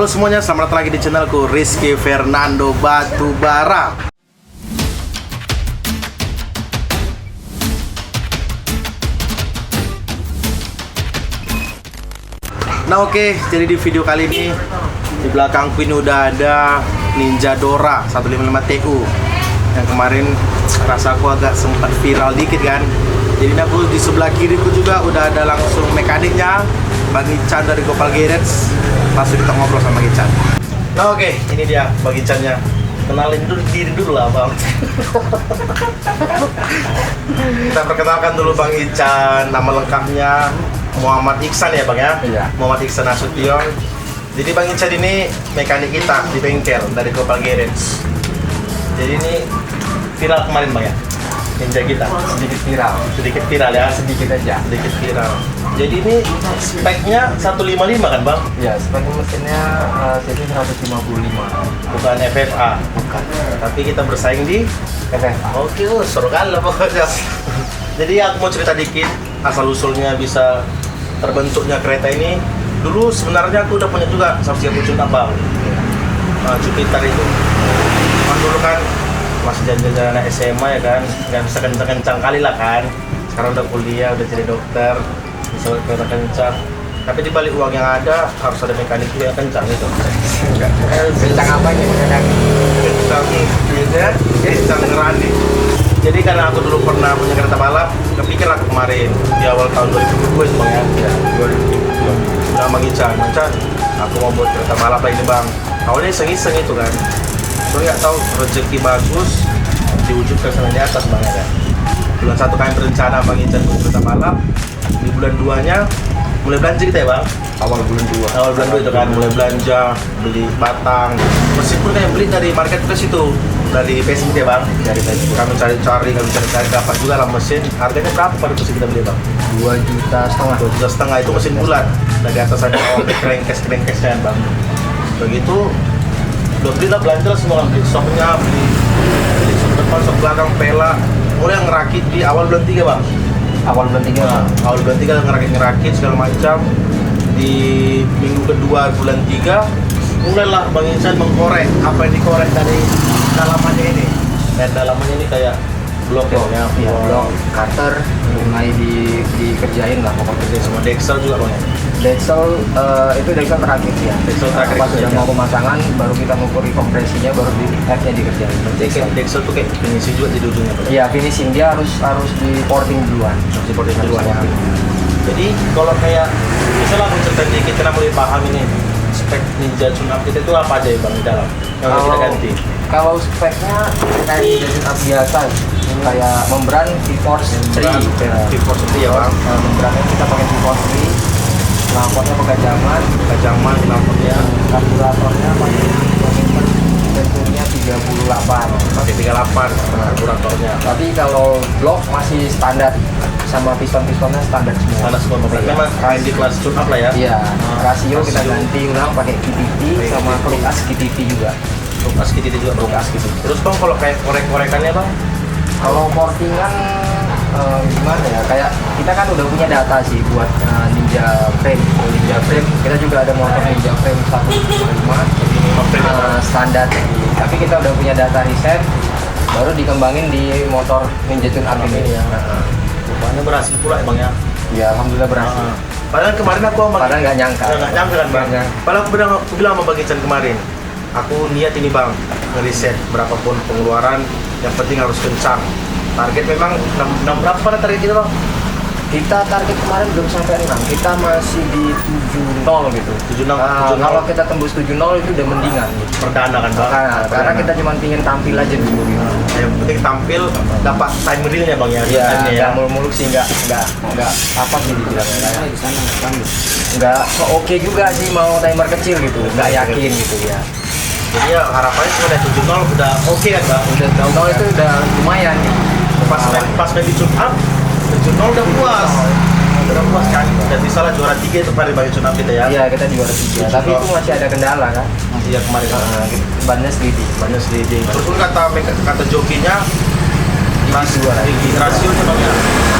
Halo semuanya, selamat datang lagi di channelku Rizky Fernando Batubara. Nah oke, jadi di video kali ini di belakangku ini udah ada Ninja Dora 155 TU yang kemarin rasaku agak sempat viral dikit kan. Jadi ini aku di sebelah kiriku juga udah ada langsung mekaniknya, Bang Ican dari Gopal Garage. Langsung kita ngobrol sama Bang Ican. Nah oke, ini dia Bang Icannya. Kenalin dulu diri dulu lah Bang. Kita perkenalkan dulu Bang Ican, nama lengkapnya Muhammad Iksan ya Bang ya? Iya. Muhammad Iksan Nasution. Jadi Bang Ican ini mekanik kita di bengkel dari Gopal Garage. Jadi ini viral kemarin Bang ya? Ninja kita sedikit viral ya, sedikit aja, sedikit viral. Jadi ini speknya 155 kan Bang? ya spek mesinnya jadi 155, Bukan FFA, bukan tapi kita bersaing di FFA. oke, seru kali lah pokoknya. Jadi aku mau cerita dikit asal usulnya bisa terbentuknya kereta ini. Dulu sebenarnya aku udah punya juga 130 Bang. Jupiter itu kan dulu kan masih jalan-jalan SMA ya kan, nggak bisa kencang-kencang kali lah kan. Sekarang udah kuliah, udah jadi dokter, bisa kereta kencang. Tapi di balik uang yang ada harus ada mekanik yang kencang itu. Kencang apanya kadang Kencang biasanya, kencang ngerani. Jadi karena aku dulu pernah punya kereta balap, kepikir aku kemarin di awal tahun 2022 itu Bang ya, 2022. Udah Bang Ican, aku mau buat kereta balap lagi nih Bang. Awalnya iseng-iseng itu kan. Soalnya nggak tahu rezeki bagus diwujudkan sama di atas Bang ya. Bulan 1 kami berencana Bang Ican buat kereta balap. Di bulan 2-nya mulai belanja kita ya Bang. awal bulan 2. Awal bulan 2 itu kan mulai belanja, beli batang. Mesin pun kayak beli dari marketplace itu, dari Facebook ya Bang. Dari Facebook. Kami cari-cari dapat juga lah mesin. Harganya berapa pada mesin kita beli Bang? 2,5 juta. 2,5 juta itu mesin bulat. Dari atas ada krengkes-krengkesnya Bang. Begitu udah beli lah, belanja lah semua, beli soknya, beli sok depan, sok belakang, pela. Mulai ngerakit di awal bulan 3 Bang. Awal bulan 3. Nah, awal bulan 3 ngerakit segala macam. Di minggu kedua bulan 3 mulailah Bang Ican mengkorek apa yang dikorek dari dalamannya ini. Dan dalamannya ini kayak blok ya, Iya, blok cutter mulai dikerjain lah pokoknya. Kerja sama Dexel juga Bang ya. Dexel itu Dexel terakhir ya. Dexel terakhir Pas sudah ya. mau pemasangan baru kita mengukur kompresinya, baru di headnya dikerjain. Dexel tuh kayak finishing juga di ujungnya Bang. Iya, finishing dia harus di porting duluan. Seperti itu Duluan. ya. Jadi kalau kayak misalnya aku ceritain dikit karena mulai paham ini spek Ninja Tune-up kita itu apa aja ya Bang di dalam yang harus kita ganti? Kalau speknya kayak Ninja biasa, kayak membran V-Force 3. V-Force itu ya Bang. Membrannya kita pakai V-Force 3, lampunya pegajangan, Kacaman, lampunya karburatornya pakai komitmen tentunya 38. pakai 38 karburatornya. Tapi kalau blok masih standar, sama piston-pistonnya standar semua. Sana semua Bang. Iya. Memang kain di kelas Tune-up lah ya. Iya, rasio kita rasio. ganti ulang pakai KTP sama Lucas KTP juga. Lukas gitu juga Bang. Lukas gitu. Terus Bang kalau kayak korek-korekannya Bang? Kalau portingan gimana ya? Kayak kita kan udah punya data sih buat Ninja Frame. Ninja Frame kita juga ada motor Ninja Frame 155 standar. Tapi kita udah punya data riset, baru dikembangin di motor Ninja Tune-up ini. ya. Rupanya berhasil pula ya Bang ya. Ya alhamdulillah berhasil. Padahal kemarin aku sama Padahal nggak nyangka. Nggak nyangka kan Bang. Nggak nyangka. Padahal aku bilang sama Bang Ican kemarin, aku niat ini Bang, ngeriset berapapun pengeluaran, yang penting harus kencang. Target memang 6 berapa pada target kita Bang? Kita target kemarin belum sampai 6, kita masih di 70 gitu. 76, Nah, 70. kalau kita tembus 70 itu udah mendingan gitu. Perdana kan Bang? Karena kita cuma pingin tampil aja dulu gitu. Yang penting tampil, dapat time realnya Bang ya. Iya, time-nya nggak muluk-muluk sih, nggak apa sih dibilangnya, kayak nggak oke juga sih mau timer kecil gitu, nggak yakin gitu ya. Jadi ya harapannya cuma dari 70 udah oke kan Bang? Udah 70 itu udah lumayan nih. Pas main di Tune-up, 70 udah puas. Udah puas kan? Dan bisa lah juara 3 itu pada bagi Tune-up kita ya. Iya, kita juara 3, tapi itu masih ada kendala kan. Iya kemarin. Bannya sedikit. Banyak sliding. Terus pun kata jokinya Masih juara. rasionya Bang ya.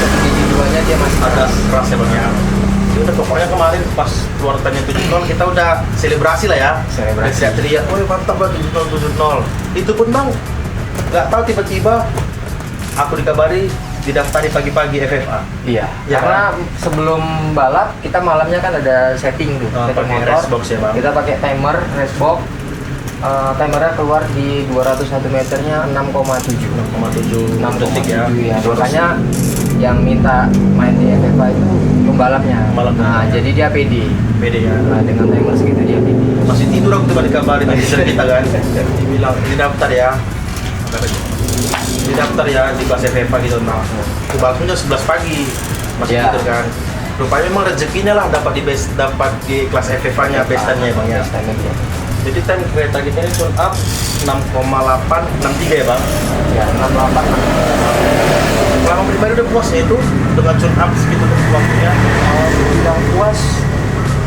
Masuk gigi duanya dia masih Ada keras ya Bang ya. Ya udah pokoknya kemarin pas keluar tanya 70 kita udah selebrasi lah ya. Selebrasi. Teriak, woi mantap bang 70. Itu pun bang, nggak tahu tiba-tiba aku dikabari didaftari pagi-pagi FFA. Iya. Ya, Karena sebelum balap kita malamnya kan ada setting tuh, setting pakai motor. race box ya bang. Kita pakai timer race box. Timernya keluar di 201 meternya 6,7. 6,7 detik ya. 6,7 ya. Makanya yang minta main di FFA itu pembalapnya. Nah, jadi dia PD. Pede ya. Nah, dengan timer segitu dia PD. Masih tidur aku tiba dikabarin di kita kan. Dibilang didaftar ya. Didaftar ya di kelas FFA gitu. Nah, kebalasnya 11 pagi. Masih Ya. tidur kan. Rupanya memang rezekinya lah dapat di kelas FFA-nya bestannya bang ya. Bestannya. Jadi time kereta kita ini tune up 6,863 ya bang. Ya, 68. Kalau pribadi udah puas ya itu dengan tune up segitu waktunya. Bilang puas,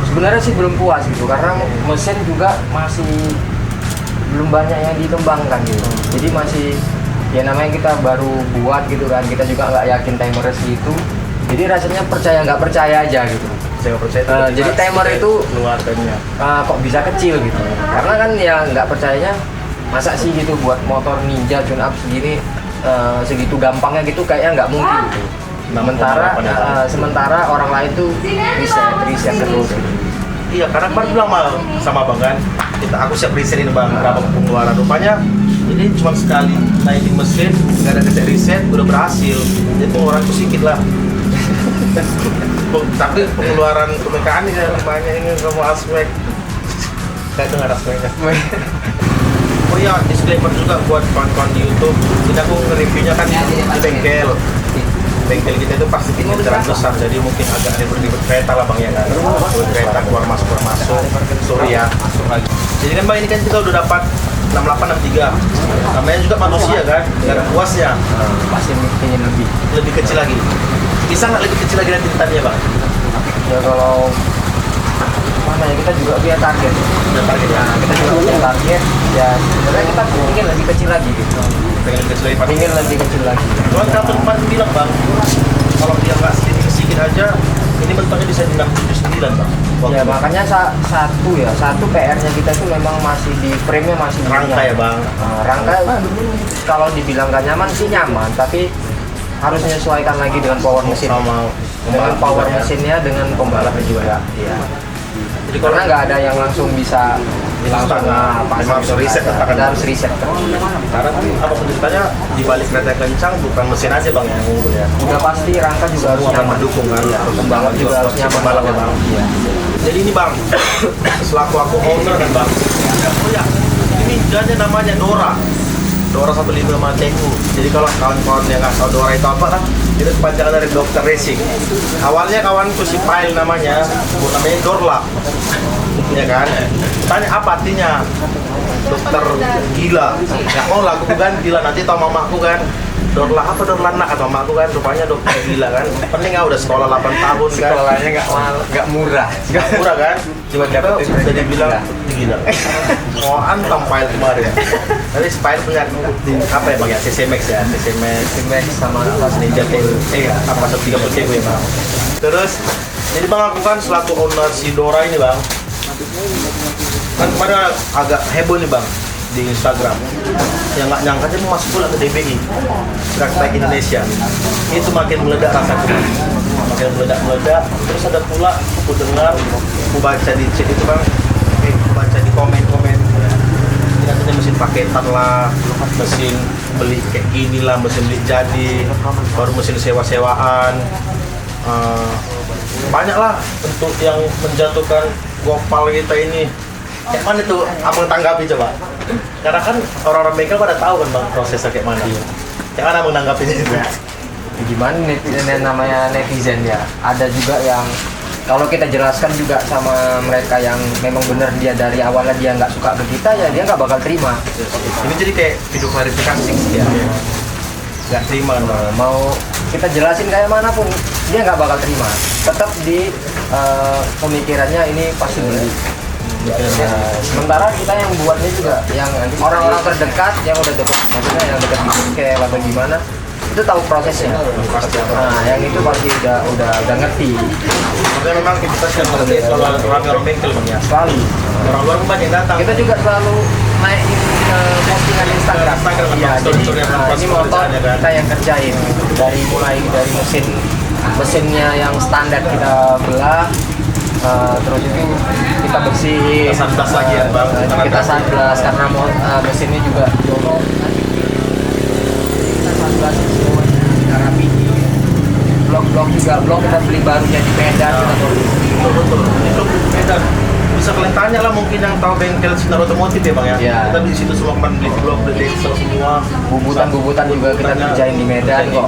sebenarnya sih belum puas gitu karena mesin juga masih belum banyak yang dikembangkan gitu. Jadi masih ya namanya kita baru buat gitu kan, kita juga nggak yakin timernya segitu. Jadi rasanya percaya nggak percaya aja gitu. Saya nggak percaya. Jadi timer itu keluarganya. kok bisa kecil gitu. Karena kan ya nggak percayanya masa sih gitu buat motor Ninja tune up segini segitu gampangnya gitu kayaknya nggak mungkin gitu. Sementara orang lain tuh riset terus. Iya, karena kemarin bilang sama bang kan, aku siap riset ini bang, berapa pengeluaran rupanya. Jadi cuma sekali naikin mesin, nggak ada riset, udah berhasil. Jadi pengeluaran itu sedikit lah. Tapi pengeluaran kemekaan ini banyak ini semua aspek. Saya dengar aspeknya. Oh iya, disclaimer juga buat kawan-kawan di YouTube. Jadi aku nge-reviewnya kan di bengkel. Bengkel kita itu pasti punya jalan besar, jadi mungkin agak ribet-ribet kereta lah bang ya kan. Kereta keluar masuk. Sorry ya, masuk lagi. Jadi kan bang ini kan kita udah dapat 6863. Namanya juga manusia kan, nggak ada puasnya. Pasti ingin Lebih kecil lagi. Bisa nggak lebih kecil lagi nanti tadinya bang? ya kalau mana ya kita juga punya target. Udah target ya. Nah, kita juga punya target ya sebenarnya kita ingin lebih kecil lagi gitu. Pengen lebih kecil lagi Pak. Ingin lebih kecil lagi. Cuman kapten kemarin bilang bang, kalau dia nggak sedikit aja, ini mentoknya bisa di 679 bang. Ya makanya satu PR-nya kita tuh memang masih di frame-nya masih Rangka nyaman. ya bang. Nah, rangka kalau dibilang nggak nyaman sih nyaman, tapi harus menyesuaikan lagi dengan power mesin. Sama Dengan power juga ya. mesinnya dengan pembalapnya juga. Iya. Jadi Karena nggak ada yang langsung bisa langsung memang harus riset kita kan. harus riset terus. Karena apa ceritanya di balik kereta yang kencang bukan mesin aja bang yang unggul ya. Udah pasti rangka juga harus Semua akan nyaman. mendukung kan. Pembalap juga harus nyaman Pembalap ya bang. Iya. Jadi ini bang, selaku aku owner kan bang. Oh ya, ini ninjanya namanya Dora. Dora 155 Teku. Jadi kalau kawan-kawan yang nggak tahu Dora itu apa lah, itu kepanjangan dari dokter racing. Awalnya kawanku si Pail namanya Dorla, ya kan? Tanya apa artinya? Dokter gila. Ya mau lah, aku kan gila. Nanti tau mamaku kan. Dorla apa Dorla nak atau mamaku kan? Rupanya dokter gila kan. Penting udah sekolah 8 tahun kan. Sekolahnya nggak murah. Nggak murah kan? Cuma kita udah dibilang gila. Mau antam Pail kemarin. Tapi Pail punya apa ya bang ya? CC Max ya, CC Max Sama apa Ninja Teku. Apa 130 Teku ya bang. Terus jadi bang aku kan selaku owner si Dora ini bang. Kan kemarin agak heboh nih bang di Instagram. Yang nggak nyangka dia mau masuk pula ke DBI, Track Bike Indonesia. Itu makin meledak rasaku. Makin meledak. Terus ada pula aku dengar, aku baca di chat itu bang. Aku baca di komen-komen. Ini katanya mesin paketan lah, mesin beli kayak gini lah, mesin beli jadi, baru mesin sewa-sewaan. Banyak lah untuk yang menjatuhkan Gopal kita ini. Kayak mana tuh abang tanggapi coba? Karena kan orang-orang bengkel pada tahu kan bang prosesnya kayak mana. Kayak mana abang tanggapinya itu? Gimana netizen namanya netizen ya? Ada juga yang kalau kita jelaskan juga sama mereka yang memang benar dia dari awalnya dia nggak suka ke kita ya dia nggak bakal terima. Ini jadi kayak video klarifikasi ya. Nggak terima no. Mau kita jelasin kayak manapun dia nggak bakal terima. Tetap di pemikirannya ini pasti beli. Sementara kita yang buatnya juga yang orang-orang terdekat yang udah dekat, maksudnya yang dekat kayak atau gimana itu tahu prosesnya. Pasti. Nah, yang itu pasti udah ngerti. Makanya memang kita sedang ngerti selalu ada orang bengkel bang ya. Selalu. Orang luar pun banyak yang datang. Kita juga selalu naikin postingan Instagram. Iya, jadi ini motor kita yang kerjain dari mulai dari mesinnya yang standar kita belah, terus itu kita bersihin, Kita sandblas lagi ya, Bang. kita sandblas karena mesinnya juga jorok. Kita sandblas semuanya kita rapihin. Blok kita beli barunya di Medan, kita produksi. Betul. Itu Medan. Bisa kalian tanya lah mungkin yang tahu bengkel Sinar Otomotif ya bang ya. Iya. Kita di situ semua kemarin beli blok, beli diesel semua. Bubutan juga kita kerjain di Medan kok.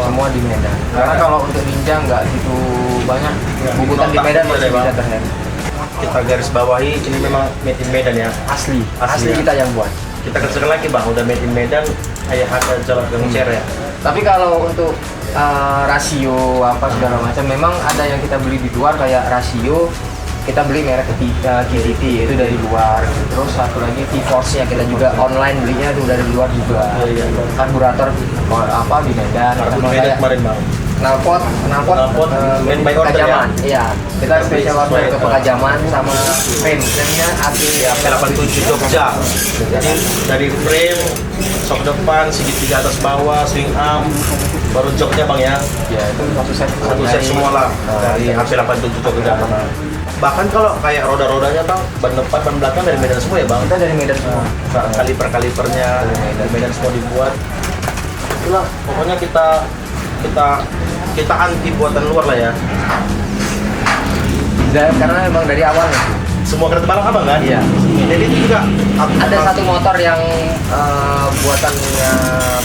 Semua. Di Medan. Karena kalau untuk Ninja nggak gitu banyak. Bubutan di Medan masih bisa terhandle. Kita garis bawahi ini memang made in Medan ya. Asli ya. kita yang buat. Kita kerjakan lagi bang, udah made in Medan, kayak ada jalan gencer ya. Tapi kalau untuk rasio apa segala macam, memang ada yang kita beli di luar kayak rasio. Kita beli merek KTT itu dari luar. Terus satu lagi T-Force-nya kita juga online belinya itu dari luar juga. Iya. Karburator apa di Medan. Karbon Sama Medan kayak kemarin bang. knalpot made by order Pekajaman. ya? Iya, kita special order ke Sesuai. Pekajaman sama frame-nya Ya, P87 Jogja. Jadi dari frame, sok depan, segitiga atas bawah, swing arm, baru joknya bang ya. Ya itu Satu set semua lah dari HP87 Jogja. Bahkan kalau kayak roda-rodanya bang, ban depan, ban belakang dari Medan semua ya bang. kita dari Medan semua. Kalipernya dari Medan semua dibuat. Itulah pokoknya kita anti buatan luar lah ya. Karena memang dari awalnya Semua kereta balap abang kan? Iya. Jadi itu juga ada satu motor yang buatannya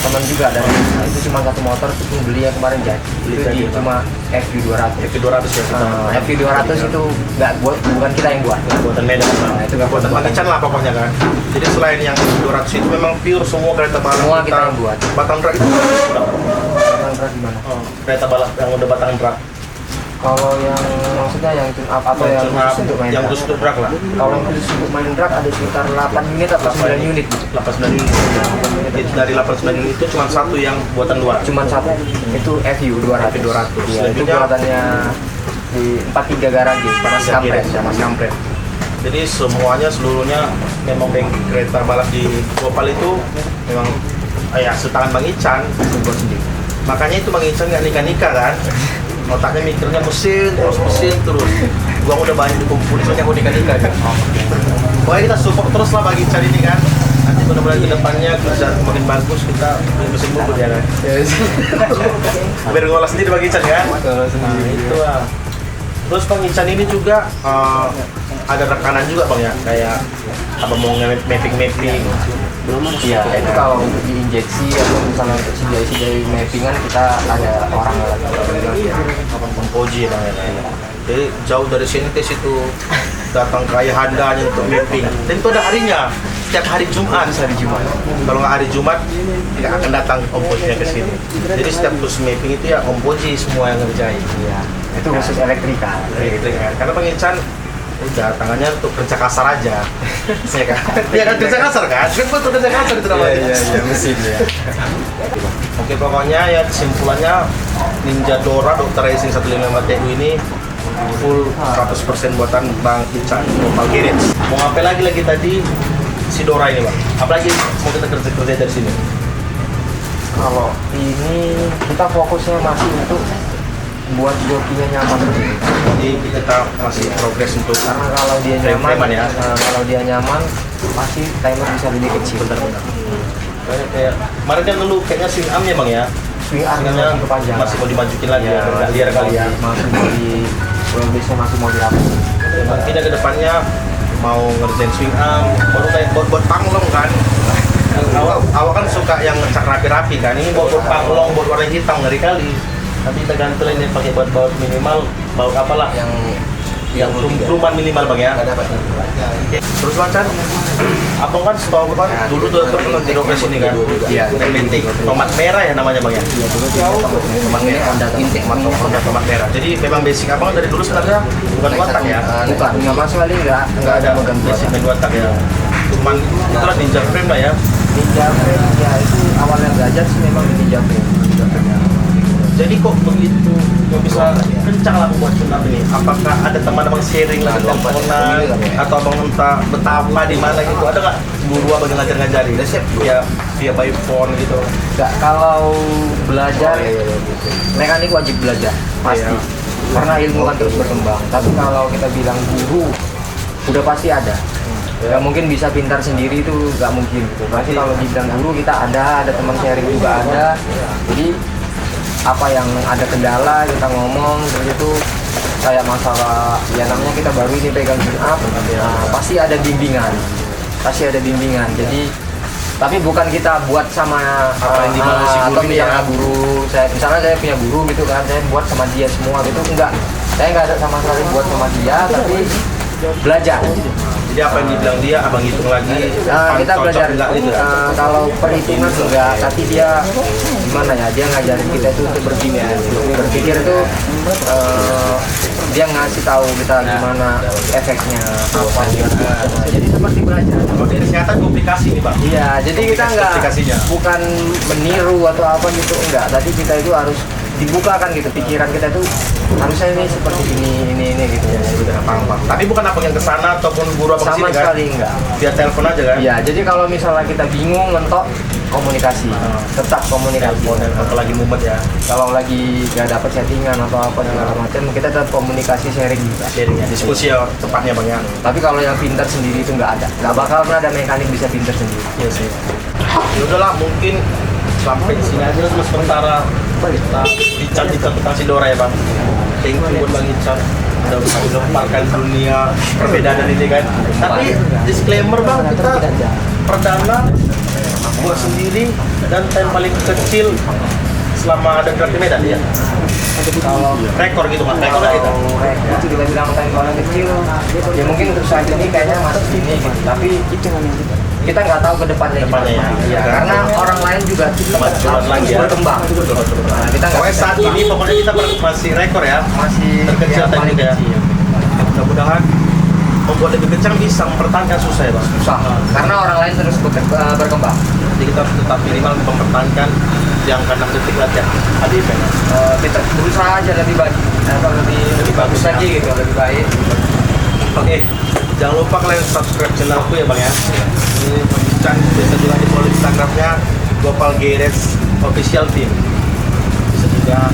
teman juga, dan itu cuma satu motor itu beli yang kemarin jadi Beli itu jadi, cuma FU200. FV200 ya. FU200 itu nggak bukan kita yang buat. Buatan Medan bang. Nah, itu nggak buatan buatan. Pangican lah pokoknya kan. Jadi selain yang 200 itu memang pure semua kereta balap Semua kita yang buat. Batang drag itu Batang drag gimana? kereta balap yang udah batang drag. Kalau yang maksudnya yang tune up atau yang khusus untuk main yang drag? khusus untuk drag lah. Kalau yang khusus untuk main drag ada sekitar 8 unit atau 9 unit. 89 unit. Jadi dari 89 unit itu cuma satu yang buatan luar. Cuma satu, itu FU200. FU200. Iya, itu Selanjutnya- buatannya di 43 garage Mas Kampret. Mas Kampret. Jadi semuanya seluruhnya memang kereta balap di Gopal itu memang ya setangan Bang Ican buat sendiri. Makanya itu Bang Ican nggak nikah kan. Otaknya mikirnya mesin terus. Gua udah banyak dikumpulin soalnya aku nikah kan. Pokoknya kita support terus lah Bang Ican ini kan. Nanti mudah-mudahan ke depannya kerjaan makin bagus, kita beli mesin bubur ya kan. Biar ngolah sendiri Bang Ican kan. Nah, itu lah. Terus Bang Ican ini juga ada rekanan juga Bang ya, kayak apa mau mapping. Iya, itu kalau untuk diinjeksi atau misalnya untuk sijai mappingan kita ada orang lagi. Kompoji Bang ya. Jadi jauh dari sini ke situ datang ke Ayahandanya untuk mapping. Dan itu ada harinya, setiap hari Jumat. Kalau nggak hari Jumat nggak akan datang kompojinya ke sini. Jadi setiap khusus mapping itu ya kompoji semua yang ngerjain. Iya, itu khusus elektrika. Kan? Karena Bang Ican udah tangannya untuk kerja kasar aja. Iya kan? Iya kan kerja kasar kan? Kan betul kerja kasar itu namanya. Iya, mesin ya. Oke, pokoknya ya kesimpulannya Ninja Dora Dr. Racing 155 TU ini full 100% buatan Bang Ican Gopal Garage. Mau ngapain lagi tadi si Dora ini Bang? Apalagi mau kita kerja dari sini? Kalau ini kita fokusnya masih untuk buat jokinya nyaman. Jadi kita masih progres untuk Karena kalau dia frame-framean nyaman, ya. kalau dia nyaman pasti timer bisa lebih kecil. Benar-benar. Kayak kemarin kan dulu kayaknya swing arm ya Bang ya. Swing armnya Swing-nya masih kepanjangan. masih mau dimajukin lagi ya, Iya, liar kali ya. masih mau di wheelbase-nya masih mau dirapiin. Memang kita ke depannya mau ngerjain swing arm, baru kayak buat panglong kan. Awal kan suka yang ngecak rapi-rapi kan, ini buat panglong, buat warna hitam ngeri kali. Tapi kita ganti lah ini pakai buat baut minimal, baut apalah yang perumahan minimal Bang ya. Oke. Terus Bang Chan, abang kan setahu kan dulu tuh pernah jadi operasi ini kan. Iya. MBT, tomat merah ya namanya Bang ya. Tomat merah, tomat merah. Jadi memang basic abang dari dulu sebenarnya bukan watak ya. Bukan, sama sekali nggak ada megang basic buatan. main watak ya. Cuman itulah ninja frame lah ya. Ninja frame ya itu awalnya belajar sih memang di Ninja frame. Jadi kok begitu nggak bisa kencang lah buat sunat ini? Apakah ada teman abang sharing lah teleponan atau abang entah betapa di mana gitu? Ada nggak guru abang yang ngajar-ngajari? Ya via by phone gitu. Nggak, kalau belajar mekanik wajib belajar pasti. Karena ilmu kan terus berkembang. Tapi kalau kita bilang guru, udah pasti ada. Ya mungkin bisa pintar sendiri itu nggak mungkin. Pasti kalau dibilang guru kita ada teman sharing juga ada. Jadi apa yang ada kendala kita ngomong, terus itu kayak masalah ya namanya kita baru ini pegang up, pasti ada bimbingan, jadi tapi bukan kita buat sama apa yang dimana si guru atau ini misalnya ya. guru saya, misalnya saya punya guru gitu kan, saya buat sama dia semua gitu, enggak, saya nggak ada sama sekali buat sama dia, tapi belajar. Jadi apa yang dibilang dia abang hitung lagi. Kita cocok belajar nggak gitu. kalau perhitungan enggak, tapi dia gimana ya, dia ngajarin kita itu untuk berpikir itu dia ngasih tahu kita gimana efeknya apa gitu. Jadi seperti belajar. Kalau dari kesehatan komplikasi nih bang. Iya, jadi kita enggak Aplikasinya. bukan meniru atau apa gitu, enggak, tapi kita itu harus dibukakan gitu, pikiran kita itu harusnya ini seperti ini gitu ya. Sudah paham. Tapi bukan abang yang kesana ataupun guru abang Sama sini kan? sekali enggak. Via telepon aja kan? Iya, jadi kalau misalnya kita bingung mentok komunikasi, tetap komunikasi. Telepon atau lagi mumet ya. Kalau lagi nggak dapat settingan atau apa segala macam, kita tetap komunikasi sharing juga. Sharing ya, diskusi ya tepatnya bang ya. Tapi kalau yang pintar sendiri itu nggak bakal pernah ada mekanik bisa pintar sendiri. Iya sih. Ya udahlah, mungkin sampai di sini aja dulu sementara kita bincang-bincang tentang si Dora ya bang. Thank you buat bang Ican udah bisa menggemparkan dunia perbedaan ini kan. Tapi disclaimer bang, kita perdana buat sendiri dan time paling kecil selama ada gerak di Medan ya. Kalau Rekor gitu mas, rekor nggak kita? itu kita bilang time paling kecil, ya mungkin untuk saat ini kayaknya masih ini gitu. Tapi kita nggak tahu ke depannya. Depannya ya. Karena orang lain juga Kemajuan lagi ya. berkembang. Nah, kita nggak Pokoknya bisa saat ini pokoknya kita masih rekor ya. masih Terkecil yang tadi paling ya. kecil. Mudah-mudahan membuat lebih kencang bisa mempertahankan susah ya bang. Susah. Karena orang lain terus berkembang. Jadi kita harus tetap minimal mempertahankan yang ke 6 detik latihan ada event. Kita berusaha aja lebih baik, atau lebih bagus ya. lagi gitu, lebih baik. Oke, jangan lupa kalian subscribe channelku ya bang ya. Ini Bang Ican, bisa juga di follow Instagramnya Gopal Garage Official Team. Bisa juga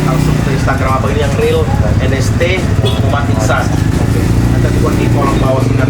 langsung ke Instagram abang ini yang real NST Muhammad Iksan. Nanti buat di kolom bawah sini